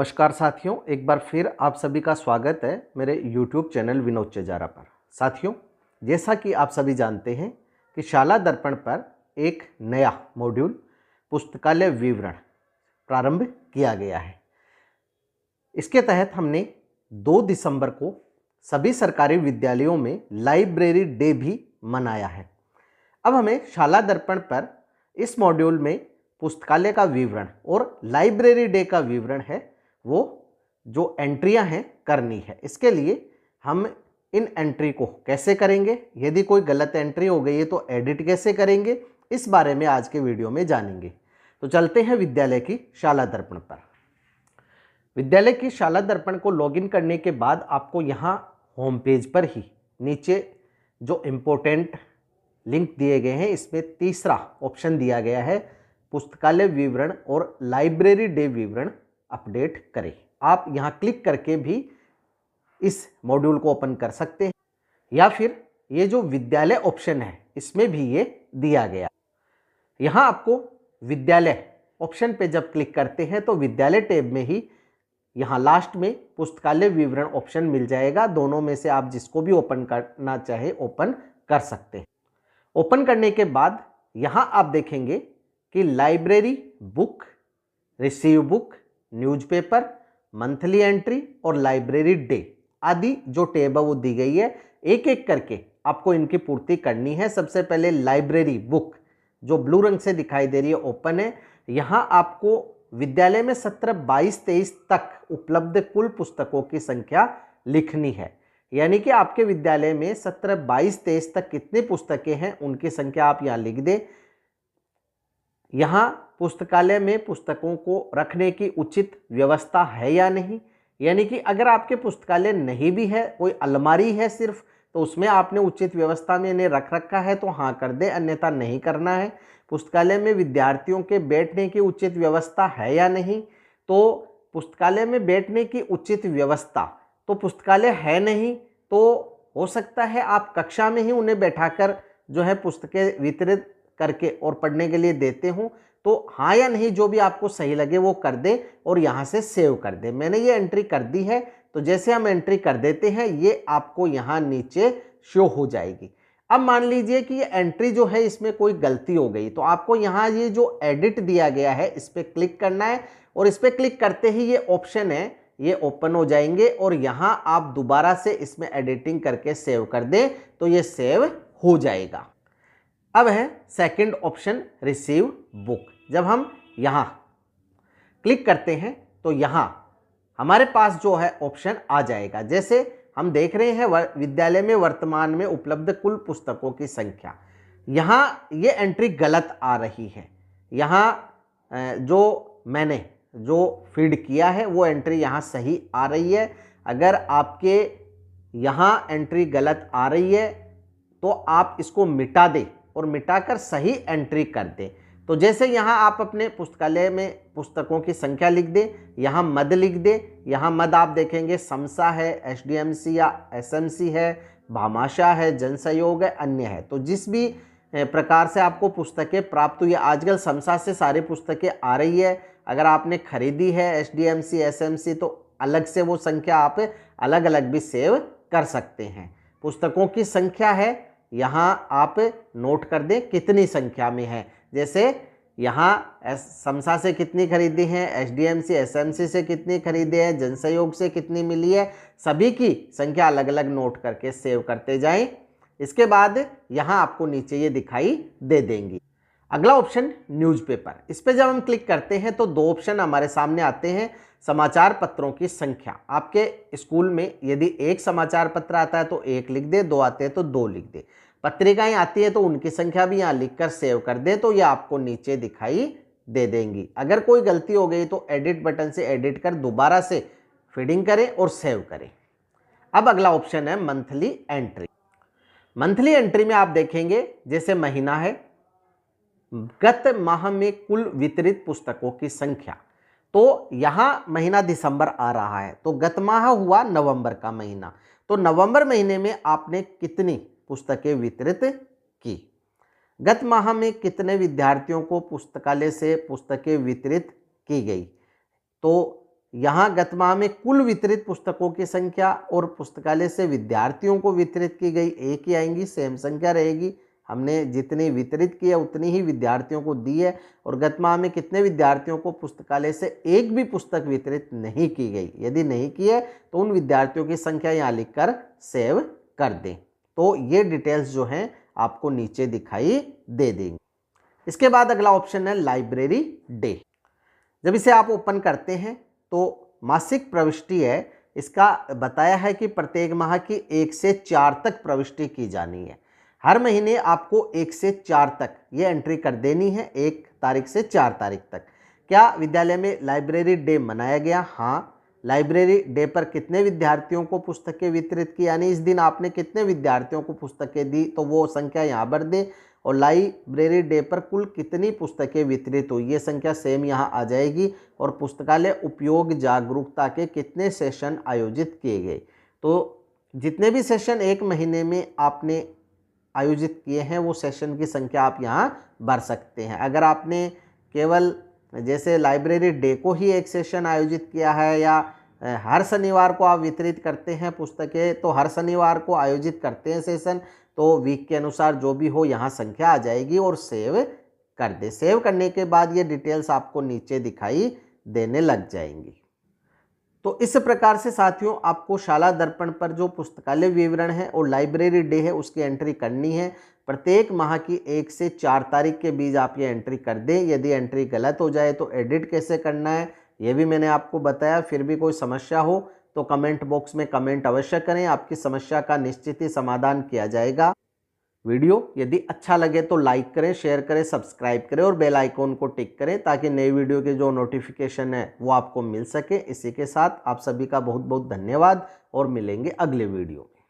नमस्कार साथियों, एक बार फिर आप सभी का स्वागत है मेरे YouTube चैनल विनोद चेजारा पर। साथियों, जैसा कि आप सभी जानते हैं कि शाला दर्पण पर एक नया मॉड्यूल पुस्तकालय विवरण प्रारंभ किया गया है। इसके तहत हमने 2 दिसंबर को सभी सरकारी विद्यालयों में लाइब्रेरी डे भी मनाया है। अब हमें शाला दर्पण पर इस मॉड्यूल में पुस्तकालय का विवरण और लाइब्रेरी डे का विवरण है वो जो एंट्रियां हैं करनी है। इसके लिए हम इन एंट्री को कैसे करेंगे, यदि कोई गलत एंट्री हो गई है तो एडिट कैसे करेंगे, इस बारे में आज के वीडियो में जानेंगे। तो चलते हैं विद्यालय की शाला दर्पण पर। विद्यालय की शाला दर्पण को लॉगिन करने के बाद आपको यहाँ होम पेज पर ही नीचे जो इम्पोर्टेंट लिंक दिए गए हैं, इसमें तीसरा ऑप्शन दिया गया है पुस्तकालय विवरण और लाइब्रेरी डे विवरण अपडेट करें। आप यहाँ क्लिक करके भी इस मॉड्यूल को ओपन कर सकते हैं, या फिर ये जो विद्यालय ऑप्शन है इसमें भी ये दिया गया। यहाँ आपको विद्यालय ऑप्शन पे जब क्लिक करते हैं तो विद्यालय टैब में ही यहाँ लास्ट में पुस्तकालय विवरण ऑप्शन मिल जाएगा। दोनों में से आप जिसको भी ओपन करना चाहे ओपन कर सकते हैं। ओपन करने के बाद यहाँ आप देखेंगे कि library book, receive book, newspaper, monthly entry और लाइब्रेरी डे आदि जो टैब है वो दी गई है। एक एक करके आपको इनकी पूर्ति करनी है। सबसे पहले लाइब्रेरी बुक जो ब्लू रंग से दिखाई दे रही है ओपन है। यहाँ आपको विद्यालय में सत्र 22-23 तक उपलब्ध कुल पुस्तकों की संख्या लिखनी है, यानी कि आपके विद्यालय में सत्र 22-23 तक कितनी पुस्तकें हैं उनकी संख्या आप यहाँ लिख दें। यहाँ पुस्तकालय में पुस्तकों को रखने की उचित व्यवस्था है या नहीं, यानी कि अगर आपके पुस्तकालय नहीं भी है, कोई अलमारी है सिर्फ, तो उसमें आपने उचित व्यवस्था में इन्हें रख रखा है तो हाँ कर दे, अन्यथा नहीं करना है। पुस्तकालय में विद्यार्थियों के बैठने की उचित व्यवस्था है या नहीं, तो पुस्तकालय में बैठने की उचित व्यवस्था तो पुस्तकालय है नहीं, तो हो सकता है आप कक्षा में ही उन्हें बैठाकर जो है पुस्तकें वितरित करके और पढ़ने के लिए देते हो। तो हाँ या नहीं जो भी आपको सही लगे वो कर दें और यहाँ से सेव कर दें। मैंने ये एंट्री कर दी है, तो जैसे हम एंट्री कर देते हैं ये आपको यहाँ नीचे शो हो जाएगी। अब मान लीजिए कि ये एंट्री जो है इसमें कोई गलती हो गई, तो आपको यहाँ ये जो एडिट दिया गया है इस पर क्लिक करना है और इस पर क्लिक करते ही ये ऑप्शन है ये ओपन हो जाएंगे और यहाँ आप दोबारा से इसमें एडिटिंग करके सेव कर दें तो ये सेव हो जाएगा। अब है सेकंड ऑप्शन रिसीव बुक। जब हम यहाँ क्लिक करते हैं तो यहाँ हमारे पास जो है ऑप्शन आ जाएगा। जैसे हम देख रहे हैं विद्यालय में वर्तमान में उपलब्ध कुल पुस्तकों की संख्या, यहाँ ये एंट्री गलत आ रही है। यहाँ जो मैंने जो फीड किया है वो एंट्री यहाँ सही आ रही है। अगर आपके यहाँ एंट्री गलत आ रही है तो आप इसको मिटा दें और मिटाकर सही एंट्री कर दें। तो जैसे यहाँ आप अपने पुस्तकालय में पुस्तकों की संख्या लिख दें, यहाँ मद लिख दें। यहाँ मद आप देखेंगे समसा है, एसडीएमसी या एसएमसी है, भामाशाह है, जन सहयोग है, अन्य है। तो जिस भी प्रकार से आपको पुस्तकें प्राप्त हुई, आजकल समसा से सारी पुस्तकें आ रही है। अगर आपने खरीदी है एसडीएमसी, एसएमसी तो अलग से वो संख्या आप अलग अलग भी सेव कर सकते हैं। पुस्तकों की संख्या है, यहाँ आप नोट कर दें कितनी संख्या में है। जैसे यहाँ समसा से कितनी खरीदी है, एसडीएमसी, एसएमसी से कितनी खरीदे हैं, जनसहयोग से कितनी मिली है, सभी की संख्या अलग अलग नोट करके सेव करते जाएं। इसके बाद यहाँ आपको नीचे ये दिखाई दे देंगी। अगला ऑप्शन न्यूज़पेपर। इस पर जब हम क्लिक करते हैं तो 2 ऑप्शन हमारे सामने आते हैं। समाचार पत्रों की संख्या, आपके स्कूल में यदि 1 समाचार पत्र आता है तो 1 लिख दे, 2 आते हैं तो 2 लिख दे। पत्रिकाएं आती है तो उनकी संख्या भी यहाँ लिखकर सेव कर दे, तो ये आपको नीचे दिखाई दे देंगी। अगर कोई गलती हो गई तो एडिट बटन से एडिट कर दोबारा से फीडिंग करें और सेव करें। अब अगला ऑप्शन है मंथली एंट्री। मंथली एंट्री में आप देखेंगे जैसे महीना है, गत माह में कुल वितरित पुस्तकों की संख्या, तो यहाँ महीना दिसंबर आ रहा है तो गत माह हुआ नवंबर का महीना, तो नवंबर महीने में आपने कितनी पुस्तकें वितरित की, गत माह में कितने विद्यार्थियों को पुस्तकालय से पुस्तकें वितरित की गई, तो यहाँ गत माह में कुल वितरित पुस्तकों की संख्या और पुस्तकालय से विद्यार्थियों को वितरित की गई एक ही आएंगी, सेम संख्या रहेगी। हमने जितनी वितरित की है उतनी ही विद्यार्थियों को दी है। और गत माह में कितने विद्यार्थियों को पुस्तकालय से एक भी पुस्तक वितरित नहीं की गई, यदि नहीं की है तो उन विद्यार्थियों की संख्या यहाँ लिखकर सेव कर दें। तो ये डिटेल्स जो हैं आपको नीचे दिखाई दे देंगे। इसके बाद अगला ऑप्शन है लाइब्रेरी डे। जब इसे आप ओपन करते हैं तो मासिक प्रविष्टि है, इसका बताया है कि प्रत्येक माह की 1 से 4 तक प्रविष्टि की जानी है। हर महीने आपको 1 से 4 तक ये एंट्री कर देनी है, 1 तारीख से 4 तारीख तक। क्या विद्यालय में लाइब्रेरी डे मनाया गया? हाँ। लाइब्रेरी डे पर कितने विद्यार्थियों को पुस्तकें वितरित की, यानी इस दिन आपने कितने विद्यार्थियों को पुस्तकें दी, तो वो संख्या यहाँ भर दें। और लाइब्रेरी डे पर कुल कितनी पुस्तकें वितरित हुई, ये संख्या सेम यहाँ आ जाएगी। और पुस्तकालय उपयोग जागरूकता के कितने सेशन आयोजित किए गए, तो जितने भी सेशन एक महीने में आपने आयोजित किए हैं वो सेशन की संख्या आप यहाँ भर सकते हैं। अगर आपने केवल जैसे लाइब्रेरी डे को ही एक सेशन आयोजित किया है, या हर शनिवार को आप वितरित करते हैं पुस्तकें, तो हर शनिवार को आयोजित करते हैं सेशन, तो वीक के अनुसार जो भी हो यहाँ संख्या आ जाएगी और सेव कर दे। सेव करने के बाद ये डिटेल्स आपको नीचे दिखाई देने लग जाएंगी। तो इस प्रकार से साथियों आपको शाला दर्पण पर जो पुस्तकालय विवरण है और लाइब्रेरी डे है उसकी एंट्री करनी है। प्रत्येक माह की 1 से 4 तारीख के बीच आप ये एंट्री कर दें। यदि एंट्री गलत हो जाए तो एडिट कैसे करना है ये भी मैंने आपको बताया। फिर भी कोई समस्या हो तो कमेंट बॉक्स में कमेंट अवश्य करें, आपकी समस्या का निश्चित ही समाधान किया जाएगा। वीडियो यदि अच्छा लगे तो लाइक करें, शेयर करें, सब्सक्राइब करें और बेल आइकॉन को टिक करें ताकि नई वीडियो के जो नोटिफिकेशन है वो आपको मिल सके। इसी के साथ आप सभी का बहुत बहुत धन्यवाद और मिलेंगे अगले वीडियो में।